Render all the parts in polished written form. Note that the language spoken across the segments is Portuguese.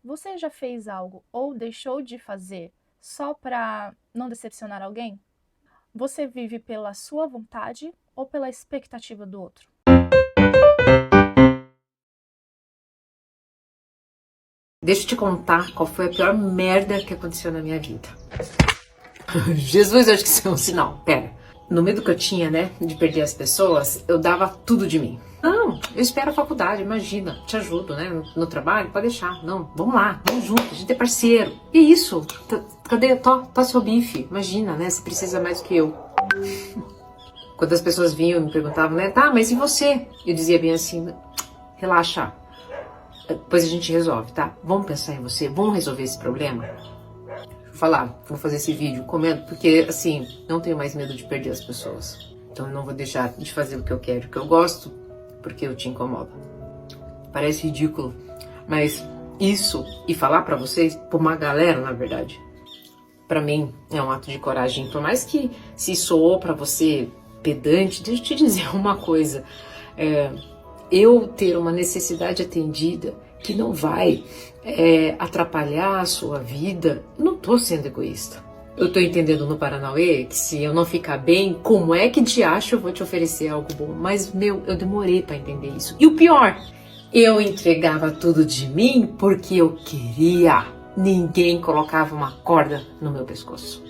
Você já fez algo ou deixou de fazer só para não decepcionar alguém? Você vive pela sua vontade ou pela expectativa do outro? Deixa eu te contar qual foi a pior merda que aconteceu na minha vida. Jesus, eu acho que isso é um sinal. Pera. No medo que eu tinha, né, de perder as pessoas, eu dava tudo de mim. Não, eu espero a faculdade, imagina, te ajudo, né, no trabalho, pode deixar. Não, vamos lá, vamos junto, a gente é parceiro. E isso? Cadê? Tó seu bife, imagina, né, você precisa mais do que eu. Quando as pessoas vinham e me perguntavam, né, tá, mas e você? Eu dizia bem assim, relaxa, depois a gente resolve, tá? Vamos pensar em você, vamos resolver esse problema? Falar, vou fazer esse vídeo, comendo, porque assim, não tenho mais medo de perder as pessoas. Então eu não vou deixar de fazer o que eu quero, o que eu gosto, porque eu te incomodo. Parece ridículo, mas isso, e falar pra vocês, pra uma galera, na verdade, pra mim é um ato de coragem. Por mais que se soou pra você pedante, deixa eu te dizer uma coisa. Eu ter uma necessidade atendida que não vai atrapalhar a sua vida, eu não tô sendo egoísta. Eu tô entendendo no Paranauê que se eu não ficar bem, como é que de acho eu vou te oferecer algo bom? Mas, eu demorei pra entender isso. E o pior, eu entregava tudo de mim porque eu queria. Ninguém colocava uma corda no meu pescoço.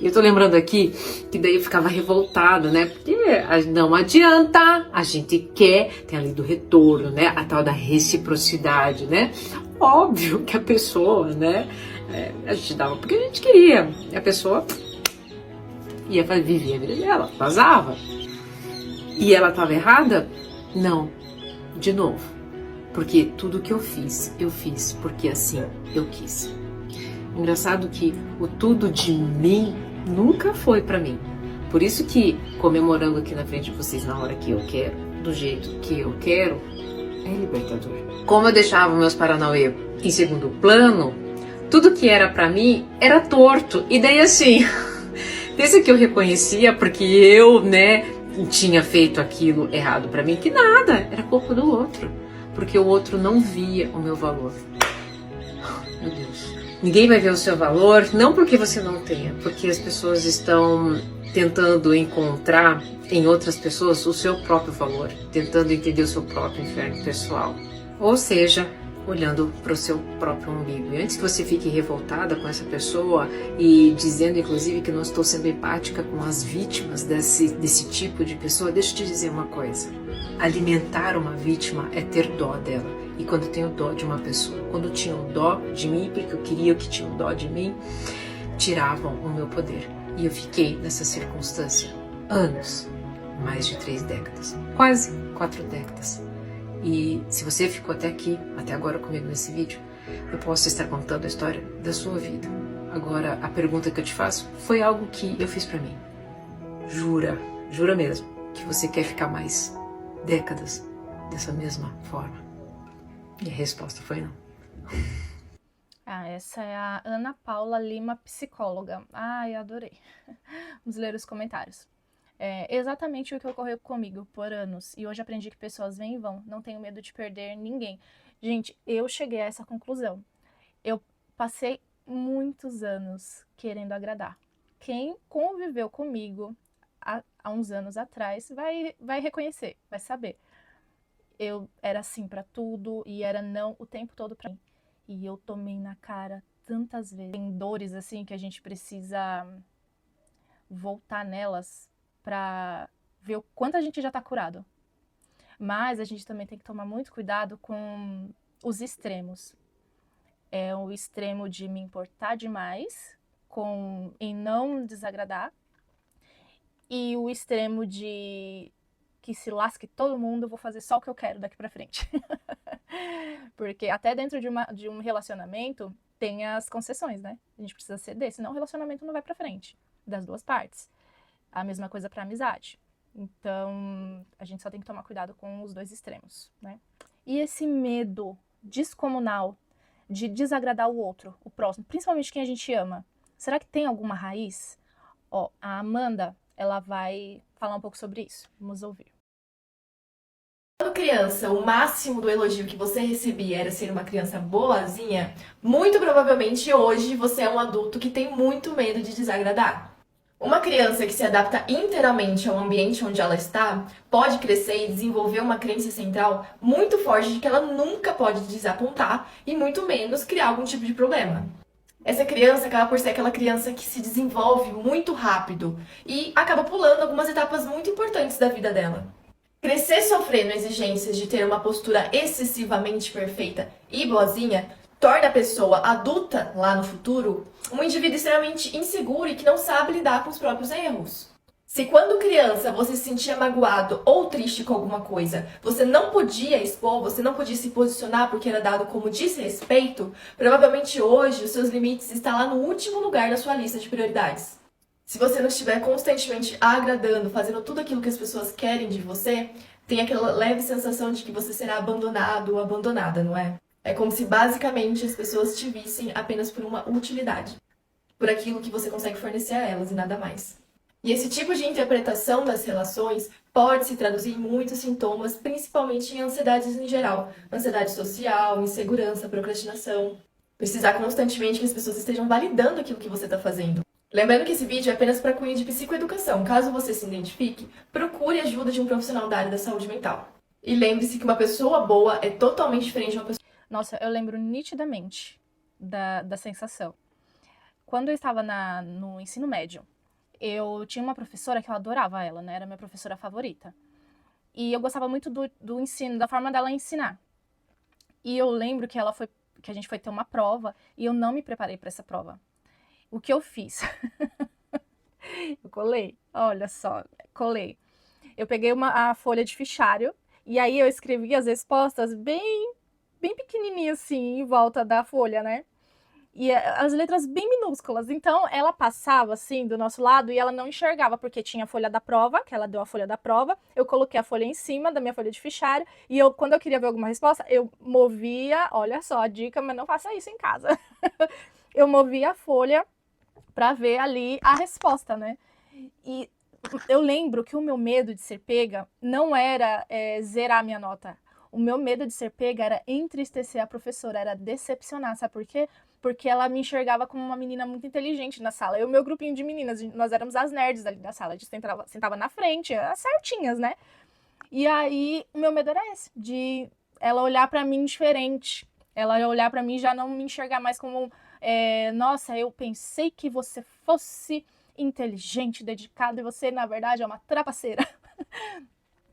E eu tô lembrando aqui que daí eu ficava revoltada, né? Porque não adianta, a gente quer, tem a lei do retorno, né? A tal da reciprocidade, né? Óbvio que a pessoa, né? A gente dava porque a gente queria. E a pessoa ia viver a vida dela, vazava. E ela tava errada? Não. De novo. Porque tudo que eu fiz porque assim eu quis. Engraçado que o tudo de mim nunca foi pra mim. Por isso que, comemorando aqui na frente de vocês na hora que eu quero, do jeito que eu quero, é libertador. Como eu deixava meus Paranauê em segundo plano, tudo que era pra mim era torto. E daí assim, desde que eu reconhecia, porque eu, né, tinha feito aquilo errado pra mim, que nada, era culpa do outro. Porque o outro não via o meu valor. Meu Deus. Ninguém vai ver o seu valor, não porque você não tenha, porque as pessoas estão tentando encontrar em outras pessoas o seu próprio valor, tentando entender o seu próprio inferno pessoal. Ou seja, olhando para o seu próprio umbigo. E antes que você fique revoltada com essa pessoa e dizendo, inclusive, que não estou sendo empática com as vítimas desse tipo de pessoa, deixa eu te dizer uma coisa. Alimentar uma vítima é ter dó dela. E quando eu tenho dó de uma pessoa, quando tinham dó de mim, porque eu queria que tinham dó de mim, tiravam o meu poder. E eu fiquei nessa circunstância anos, mais de 3 décadas, quase 4 décadas. E se você ficou até aqui, até agora comigo nesse vídeo, eu posso estar contando a história da sua vida. Agora, a pergunta que eu te faço foi algo que eu fiz pra mim. Jura mesmo, que você quer ficar mais décadas dessa mesma forma? E a resposta foi não. Essa é a Ana Paula Lima, psicóloga. Ai, adorei. Vamos ler os comentários. É exatamente o que ocorreu comigo por anos. E hoje aprendi que pessoas vêm e vão. Não tenho medo de perder ninguém. Gente, eu cheguei a essa conclusão. Eu passei muitos anos querendo agradar. Quem conviveu comigo há uns anos atrás vai reconhecer, vai saber. Eu era sim pra tudo e era não o tempo todo pra mim. E eu tomei na cara tantas vezes. Tem dores assim que a gente precisa voltar nelas pra ver o quanto a gente já tá curado. Mas a gente também tem que tomar muito cuidado com os extremos. É o extremo de me importar demais em não desagradar, e o extremo de que se lasque todo mundo, eu vou fazer só o que eu quero daqui pra frente. Porque até dentro de um relacionamento tem as concessões, né? A gente precisa ceder, senão o relacionamento não vai pra frente, das duas partes. A mesma coisa pra amizade. Então, a gente só tem que tomar cuidado com os dois extremos, né? E esse medo descomunal de desagradar o outro, o próximo, principalmente quem a gente ama, será que tem alguma raiz? Ó, a Amanda, ela vai falar um pouco sobre isso. Vamos ouvir. Quando criança, o máximo do elogio que você recebia era ser uma criança boazinha, muito provavelmente hoje você é um adulto que tem muito medo de desagradar. Uma criança que se adapta inteiramente ao ambiente onde ela está pode crescer e desenvolver uma crença central muito forte de que ela nunca pode desapontar e muito menos criar algum tipo de problema. Essa criança acaba por ser aquela criança que se desenvolve muito rápido e acaba pulando algumas etapas muito importantes da vida dela. Crescer sofrendo exigências de ter uma postura excessivamente perfeita e boazinha torna a pessoa adulta lá no futuro um indivíduo extremamente inseguro e que não sabe lidar com os próprios erros. Se quando criança você se sentia magoado ou triste com alguma coisa, você não podia expor, você não podia se posicionar porque era dado como desrespeito, provavelmente hoje os seus limites estão lá no último lugar da sua lista de prioridades. Se você não estiver constantemente agradando, fazendo tudo aquilo que as pessoas querem de você, tem aquela leve sensação de que você será abandonado ou abandonada, não é? É como se basicamente as pessoas te vissem apenas por uma utilidade, por aquilo que você consegue fornecer a elas e nada mais. E esse tipo de interpretação das relações pode se traduzir em muitos sintomas, principalmente em ansiedades em geral. Ansiedade social, insegurança, procrastinação. Precisar constantemente que as pessoas estejam validando aquilo que você está fazendo. Lembrando que esse vídeo é apenas para cunho de psicoeducação. Caso você se identifique, procure ajuda de um profissional da área da saúde mental. E lembre-se que uma pessoa boa é totalmente diferente de uma pessoa... Nossa, eu lembro nitidamente da sensação. Quando eu estava no ensino médio, eu tinha uma professora que eu adorava ela, né? Era minha professora favorita. E eu gostava muito do ensino, da forma dela ensinar. E eu lembro que que a gente foi ter uma prova e eu não me preparei para essa prova. O que eu fiz? Eu colei, olha só, colei. Eu peguei a folha de fichário e aí eu escrevi as respostas bem pequenininhas assim em volta da folha, né? E as letras bem minúsculas. Então, ela passava assim do nosso lado e ela não enxergava, porque tinha a folha da prova, que ela deu a folha da prova. Eu coloquei a folha em cima da minha folha de fichário e quando eu queria ver alguma resposta, eu movia, olha só a dica, mas não faça isso em casa. Eu movia a folha para ver ali a resposta, né? E eu lembro que o meu medo de ser pega não era zerar a minha nota. O meu medo de ser pega era entristecer a professora, era decepcionar, sabe por quê? Porque ela me enxergava como uma menina muito inteligente na sala. Eu e o meu grupinho de meninas, nós éramos as nerds ali da sala, a gente sentava na frente, as certinhas, né? E aí, o meu medo era esse, de ela olhar pra mim diferente. Ela olhar pra mim e já não me enxergar mais como, nossa, eu pensei que você fosse inteligente, dedicada, e você, na verdade, é uma trapaceira.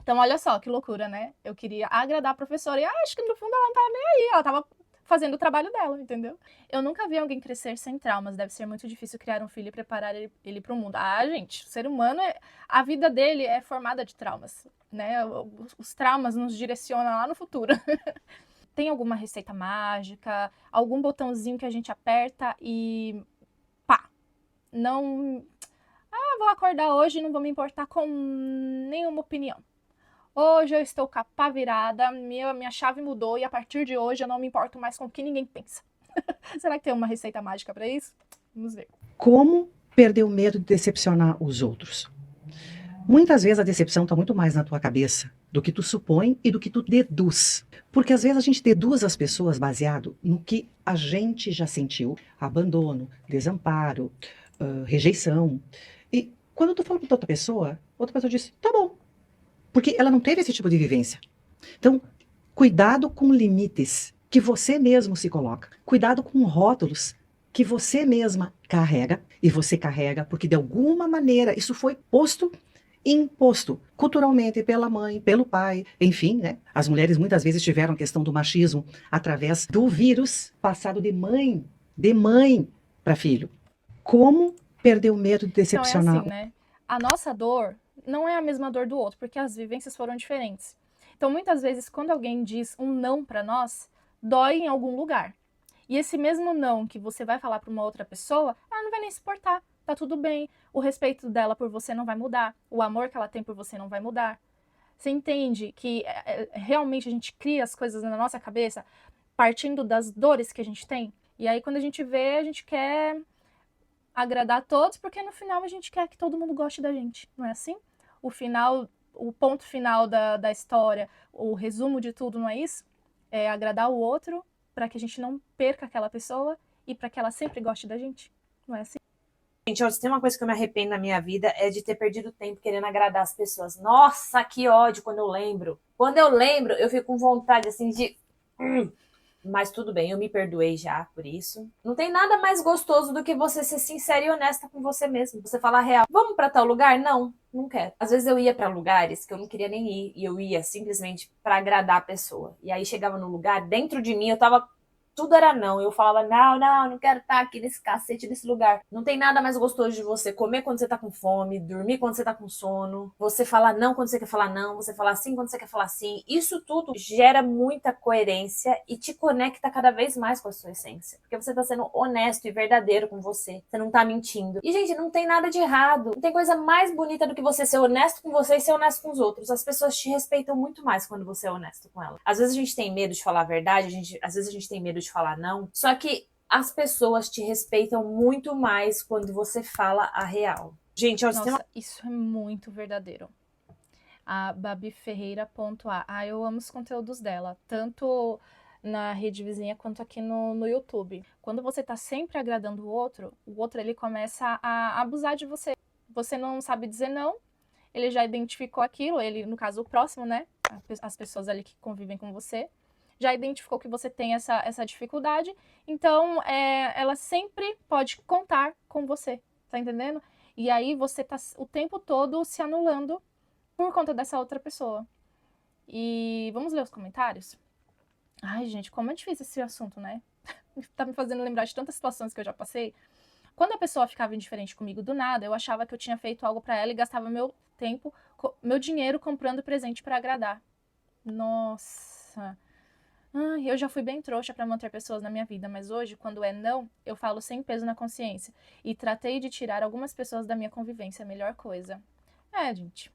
Então, olha só, que loucura, né? Eu queria agradar a professora e acho que no fundo ela não tava nem aí, ela tava fazendo o trabalho dela, entendeu? Eu nunca vi alguém crescer sem traumas, deve ser muito difícil criar um filho e preparar ele para o mundo. Ah, gente, o ser humano, a vida dele é formada de traumas, né? Os traumas nos direcionam lá no futuro. Tem alguma receita mágica, algum botãozinho que a gente aperta e pá, não... Ah, vou acordar hoje e não vou me importar com nenhuma opinião. Hoje eu estou com a pá virada, minha chave mudou e a partir de hoje eu não me importo mais com o que ninguém pensa. Será que tem uma receita mágica para isso? Vamos ver. Como perder o medo de decepcionar os outros? Muitas vezes a decepção está muito mais na tua cabeça do que tu supõe e do que tu deduz. Porque às vezes a gente deduz as pessoas baseado no que a gente já sentiu. Abandono, desamparo, rejeição. E quando tu fala para outra pessoa diz, tá bom. Porque ela não teve esse tipo de vivência. Então, cuidado com limites que você mesmo se coloca. Cuidado com rótulos que você mesma carrega. E você carrega porque de alguma maneira isso foi imposto culturalmente pela mãe, pelo pai, enfim, né? As mulheres muitas vezes tiveram a questão do machismo através do vírus passado de mãe para filho. Como perder o medo de decepcionar? Então é assim, né? A nossa dor não é a mesma dor do outro, porque as vivências foram diferentes. Então, muitas vezes, quando alguém diz um não para nós, dói em algum lugar. E esse mesmo não que você vai falar para uma outra pessoa, ela não vai nem se importar. Tá tudo bem. O respeito dela por você não vai mudar. O amor que ela tem por você não vai mudar. Você entende que realmente a gente cria as coisas na nossa cabeça partindo das dores que a gente tem? E aí, quando a gente vê, a gente quer agradar a todos, porque no final a gente quer que todo mundo goste da gente, não é assim? O final o ponto final da história, o resumo de tudo, não é isso? É agradar o outro para que a gente não perca aquela pessoa e para que ela sempre goste da gente. Não é assim? Gente, se tem uma coisa que eu me arrependo na minha vida é de ter perdido tempo querendo agradar as pessoas. Nossa, que ódio quando eu lembro. Quando eu lembro, eu fico com vontade, assim, de... Mas tudo bem, eu me perdoei já por isso. Não tem nada mais gostoso do que você ser sincera e honesta com você mesmo. Você falar a real. Vamos pra tal lugar? Não, não quero. Às vezes eu ia pra lugares que eu não queria nem ir. E eu ia simplesmente pra agradar a pessoa. E aí chegava no lugar, dentro de mim eu tava... Tudo era não. Eu falava, não quero estar aqui nesse cacete, nesse lugar. Não tem nada mais gostoso de você comer quando você tá com fome, dormir quando você tá com sono, você falar não quando você quer falar não, você falar sim quando você quer falar sim. Isso tudo gera muita coerência e te conecta cada vez mais com a sua essência. Porque você tá sendo honesto e verdadeiro com você. Você não tá mentindo. E, gente, não tem nada de errado. Não tem coisa mais bonita do que você ser honesto com você e ser honesto com os outros. As pessoas te respeitam muito mais quando você é honesto com elas. Às vezes a gente tem medo de falar a verdade, às vezes a gente tem medo de falar não, só que as pessoas te respeitam muito mais quando você fala a real. Gente, Nossa, isso é muito verdadeiro. A Babi Ferreira.a. Eu amo os conteúdos dela, tanto na rede vizinha quanto aqui no YouTube. Quando você tá sempre agradando o outro ele começa a abusar de você. Você não sabe dizer não, ele já identificou aquilo, ele, no caso, o próximo, né? As pessoas ali que convivem com você, já identificou que você tem essa dificuldade, então ela sempre pode contar com você, tá entendendo? E aí você tá o tempo todo se anulando por conta dessa outra pessoa. E vamos ler os comentários? Ai, gente, como é difícil esse assunto, né? Tá me fazendo lembrar de tantas situações que eu já passei. Quando a pessoa ficava indiferente comigo do nada, eu achava que eu tinha feito algo pra ela e gastava meu tempo, meu dinheiro comprando presente pra agradar. Nossa... eu já fui bem trouxa pra manter pessoas na minha vida, mas hoje, quando é não, eu falo sem peso na consciência. E tratei de tirar algumas pessoas da minha convivência, a melhor coisa. Gente,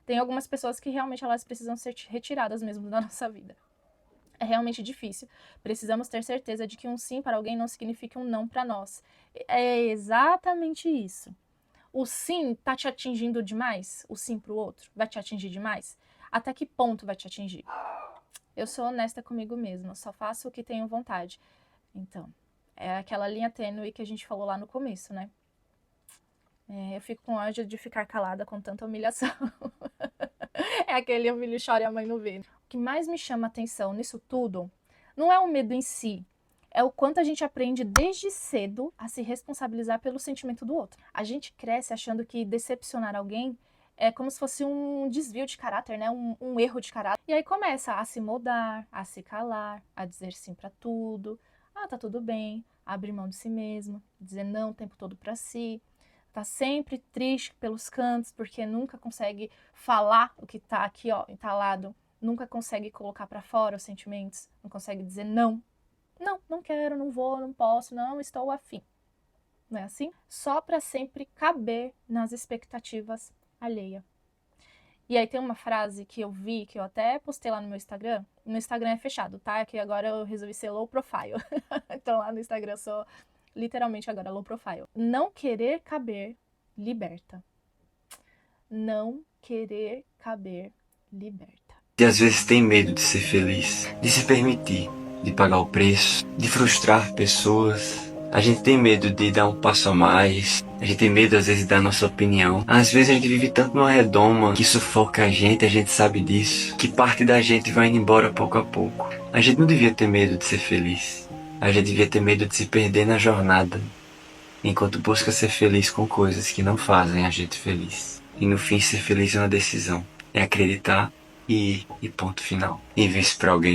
tem algumas pessoas que realmente elas precisam ser retiradas mesmo da nossa vida. É realmente difícil. Precisamos ter certeza de que um sim para alguém não significa um não para nós. É exatamente isso. O sim tá te atingindo demais? O sim pro outro vai te atingir demais? Até que ponto vai te atingir? Eu sou honesta comigo mesma, só faço o que tenho vontade. Então, é aquela linha tênue que a gente falou lá no começo, né? Eu fico com ódio de ficar calada com tanta humilhação. É aquele o filho chora e a mãe não vê. O que mais me chama atenção nisso tudo não é o medo em si, é o quanto a gente aprende desde cedo a se responsabilizar pelo sentimento do outro. A gente cresce achando que decepcionar alguém é como se fosse um desvio de caráter, né? Um erro de caráter. E aí começa a se moldar, a se calar, a dizer sim pra tudo. Tá tudo bem. Abrir mão de si mesmo, dizer não o tempo todo pra si. Tá sempre triste pelos cantos, porque nunca consegue falar o que tá aqui, ó, entalado. Nunca consegue colocar pra fora os sentimentos. Não consegue dizer não. Não quero, não vou, não posso, não estou afim. Não é assim? Só pra sempre caber nas expectativas alheia. E aí tem uma frase que eu vi, que eu até postei lá no meu Instagram. No Instagram é fechado, tá? Que agora eu resolvi ser low profile. Então lá no Instagram eu sou literalmente agora low profile. Não querer caber, liberta. Não querer caber, liberta. E às vezes tem medo de ser feliz, de se permitir, de pagar o preço, de frustrar pessoas. A gente tem medo de dar um passo a mais. A gente tem medo, às vezes, de dar nossa opinião. Às vezes a gente vive tanto numa redoma que sufoca a gente sabe disso. Que parte da gente vai indo embora pouco a pouco. A gente não devia ter medo de ser feliz. A gente devia ter medo de se perder na jornada. Enquanto busca ser feliz com coisas que não fazem a gente feliz. E no fim, ser feliz é uma decisão. É acreditar e ir. E ponto final. Em vez pra alguém.